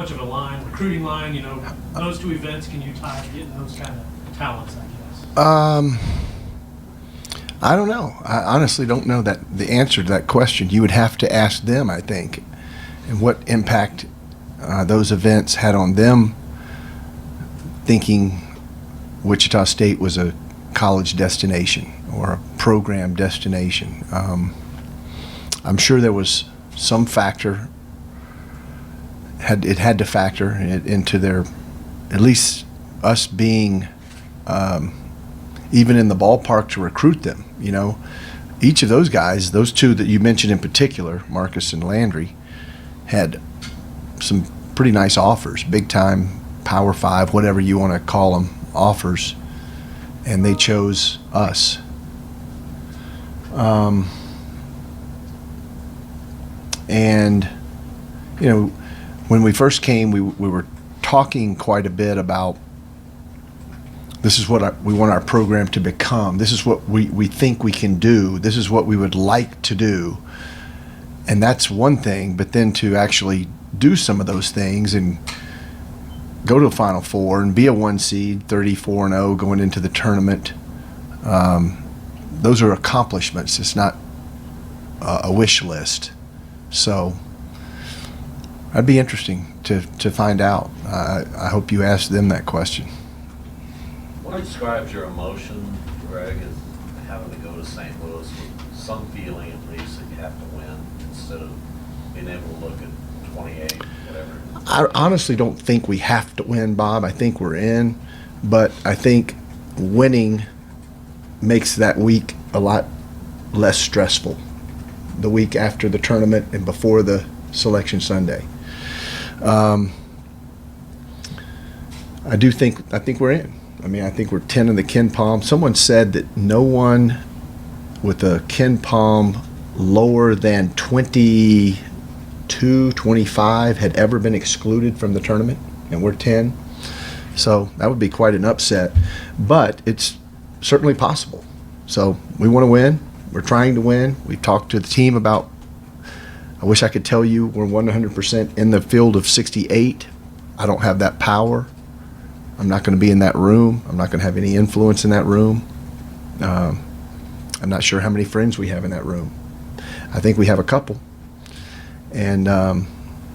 much of a line, recruiting line, those two events can you tie to getting those kind of talents, I guess? I don't know. I honestly don't know the answer to that question. You would have to ask them, I think, and what impact those events had on them thinking Wichita State was a college destination or a program destination. I'm sure there was some factor. It had to factor into their, at least us being even in the ballpark to recruit them. Each of those guys, those two that you mentioned in particular, Marcus and Landry, had some pretty nice offers, big time Power 5, whatever you want to call them, offers, and they chose us. And when we first came, we were talking quite a bit about this is what we want our program to become. This is what we think we can do. This is what we would like to do. And that's one thing, but then to actually do some of those things and go to a Final Four and be a 1 seed, 34-0 going into the tournament, those are accomplishments. It's not a wish list. So that'd be interesting to find out. I hope you ask them that question. What describes your emotion, Gregg, as having to go to St. Louis with some feeling at least that you have to win instead of being able to look at 28, whatever? I honestly don't think we have to win, Bob. I think we're in, but I think winning makes that week a lot less stressful. The week after the tournament and before the Selection Sunday. I think we're in. I think we're 10 in the Ken Palm. Someone said that no one with a Ken Palm lower than 22, 25 had ever been excluded from the tournament, and we're 10. So that would be quite an upset, but it's certainly possible. So we want to win. We're trying to win. We've talked to the team about, I wish I could tell you we're 100% in the field of 68. I don't have that power. I'm not going to be in that room. I'm not going to have any influence in that room. I'm not sure how many friends we have in that room. I think we have a couple. And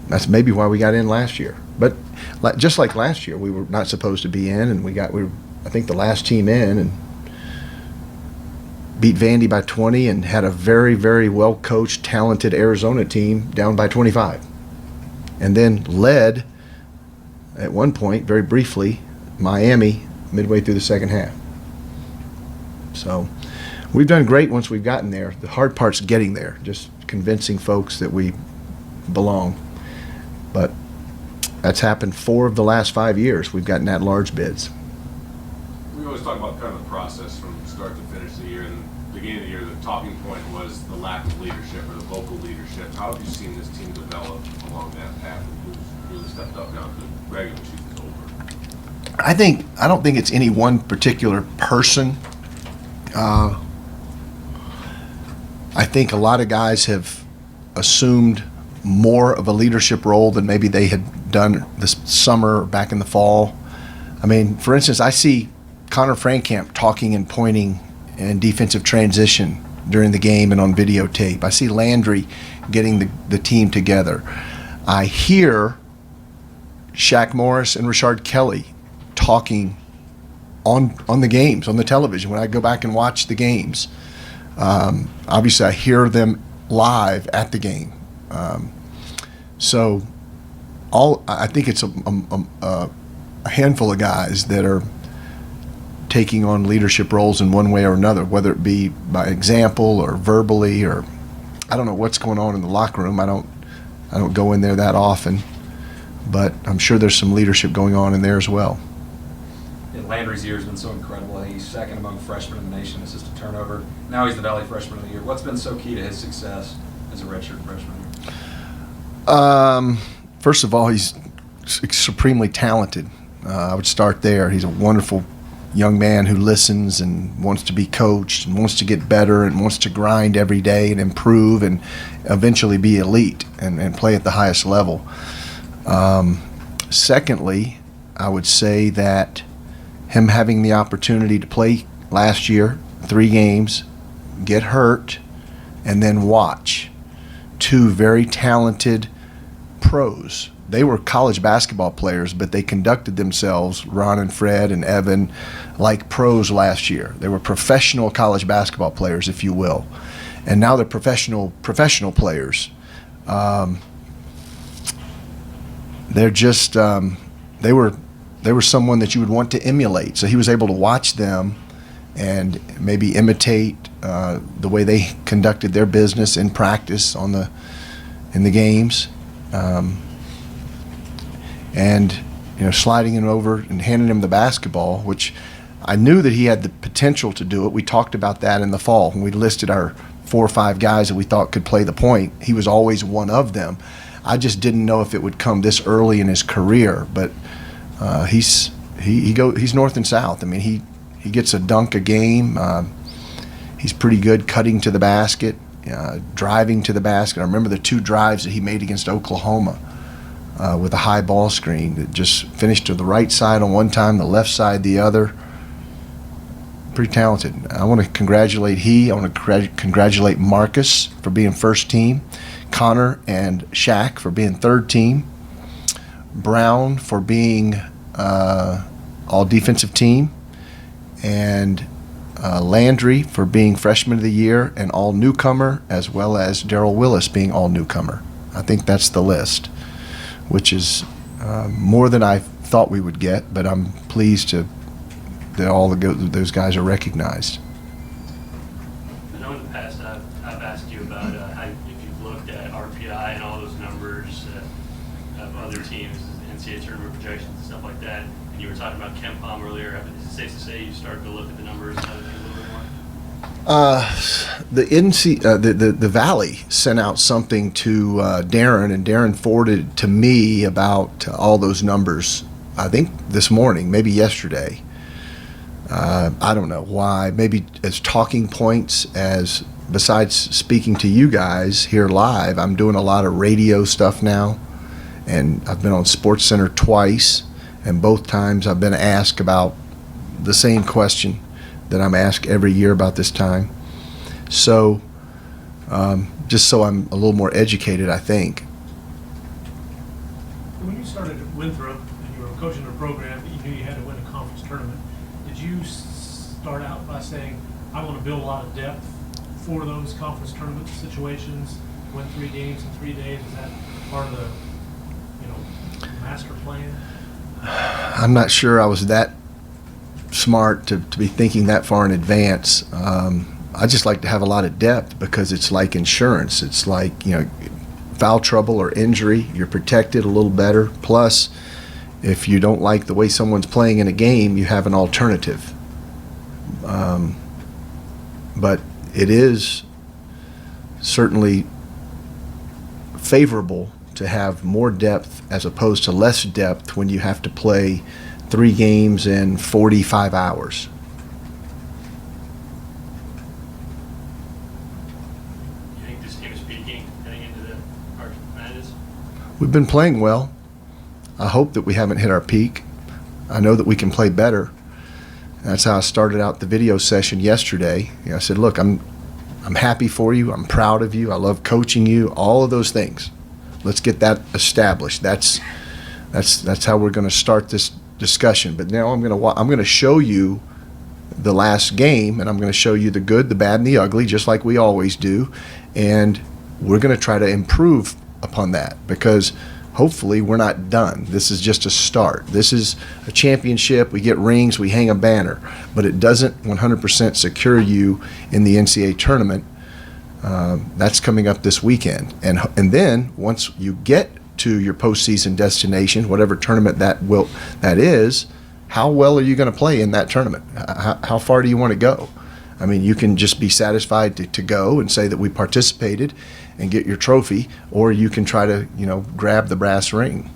that's maybe why we got in last year. But just like last year, we were not supposed to be in, and we were, I think, the last team in, and beat Vandy by 20 and had a very, very well-coached, talented Arizona team down by 25. And then led, at one point, very briefly, Miami midway through the second half. So we've done great once we've gotten there. The hard part's getting there, just convincing folks that we belong. But that's happened 4 of the last 5 years. We've gotten at-large bids. We always talk about kind of the process from start to finish the year. And the beginning of the year, the talking point was the lack of leadership or the vocal leadership. How have you seen this team develop along that path? And who's really stepped up now to regular season's over? I don't think it's any one particular person. I think a lot of guys have assumed more of a leadership role than maybe they had done this summer or back in the fall. For instance, I see Connor Frankamp talking and pointing in defensive transition during the game and on videotape. I see Landry getting the team together. I hear Shaq Morris and Rashard Kelly talking on the games, on the television, when I go back and watch the games. Obviously, I hear them live at the game. So I think it's a handful of guys that are taking on leadership roles in one way or another, whether it be by example or verbally, or I don't know what's going on in the locker room. I don't go in there that often, but I'm sure there's some leadership going on in there as well. Landry's year has been so incredible. He's second among freshmen in the nation in assisted turnover. Now he's the Valley Freshman of the Year. What's been so key to his success as a redshirt freshman? First of all, he's supremely talented. I would start there. He's a wonderful young man who listens and wants to be coached and wants to get better and wants to grind every day and improve and eventually be elite and play at the highest level. secondly, I would say that him having the opportunity to play last year, 3 games, get hurt, and then watch 2 very talented pros. They were college basketball players, but they conducted themselves, Ron and Fred and Evan, like pros last year. They were professional college basketball players, if you will. And now they're professional players. They're just they were someone that you would want to emulate. So he was able to watch them and maybe imitate the way they conducted their business in practice in the games. And sliding him over and handing him the basketball, which I knew that he had the potential to do it. We talked about that in the fall when we listed our 4 or 5 guys that we thought could play the point. He was always one of them. I just didn't know if it would come this early in his career, but he's north and south. I mean, he gets a dunk a game. He's pretty good cutting to the basket, driving to the basket. I remember the 2 drives that he made against Oklahoma with a high ball screen that just finished to the right side on one time, the left side the other. Pretty talented. I want to congratulate I want to congratulate Marcus for being first team, Connor and Shaq for being third team, Brown for being all defensive team, and Landry for being freshman of the year and all newcomer, as well as Darrell Willis being all newcomer. I think that's the list, which is more than I thought we would get, but I'm pleased that all those guys are recognized. I know in the past I've asked you about if you've looked at RPI and all those numbers of other teams, NCAA tournament projections and stuff like that, and you were talking about Ken Palm earlier. Is it safe to say you started to look at the numbers and other things a little bit more? The Valley sent out something to Darren, and Darren forwarded it to me about all those numbers, I think this morning, maybe yesterday. I don't know why, maybe as talking points, as besides speaking to you guys here live, I'm doing a lot of radio stuff now, and I've been on SportsCenter twice, and both times I've been asked about the same question that I'm asked every year about this time. So just so I'm a little more educated, I think. When you started at Winthrop and you were coaching a program that you knew you had to win a conference tournament, did you start out by saying, I want to build a lot of depth for those conference tournament situations, win 3 games in 3 days? Is that part of the master plan? I'm not sure I was that smart to be thinking that far in advance. I just like to have a lot of depth because it's like insurance. It's like, foul trouble or injury, you're protected a little better. Plus, if you don't like the way someone's playing in a game, you have an alternative. But it is certainly favorable to have more depth as opposed to less depth when you have to play 3 games in 45 hours. You think this team is peaking heading into the March Madness? We've been playing well. I hope that we haven't hit our peak. I know that we can play better. That's how I started out the video session yesterday. I said, look, I'm happy for you. I'm proud of you. I love coaching you. All of those things. Let's get that established. That's how we're going to start this discussion. But now I'm going to show you the last game, and I'm going to show you the good, the bad, and the ugly, just like we always do. And we're going to try to improve upon that because hopefully we're not done. This is just a start. This is a championship. We get rings, we hang a banner, but it doesn't 100% secure you in the NCAA tournament. That's coming up this weekend. And then once you get to your postseason destination, whatever tournament that is, how well are you going to play in that tournament? How far do you want to go? I mean, you can just be satisfied to go and say that we participated and get your trophy, or you can try to, grab the brass ring.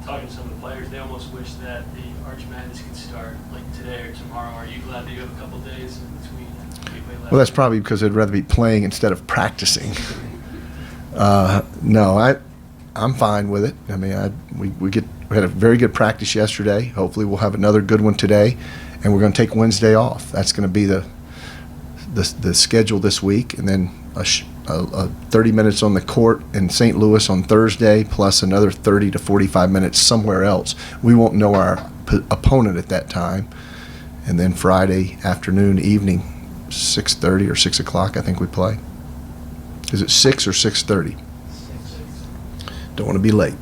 Talking to some of the players, they almost wish that the Arch Madness could start like today or tomorrow. Are you glad that you have a couple days in between? Well, that's probably because I'd rather be playing instead of practicing. No, I'm fine with it. I mean, we had a very good practice yesterday. Hopefully, we'll have another good one today, and we're going to take Wednesday off. That's going to be the schedule this week, and then a 30 minutes on the court in St. Louis on Thursday, plus another 30 to 45 minutes somewhere else. We won't know our opponent at that time, and then Friday afternoon, evening, 6:30 or 6 o'clock, I think we play. Is it 6 or 6:30? Don't want to be late.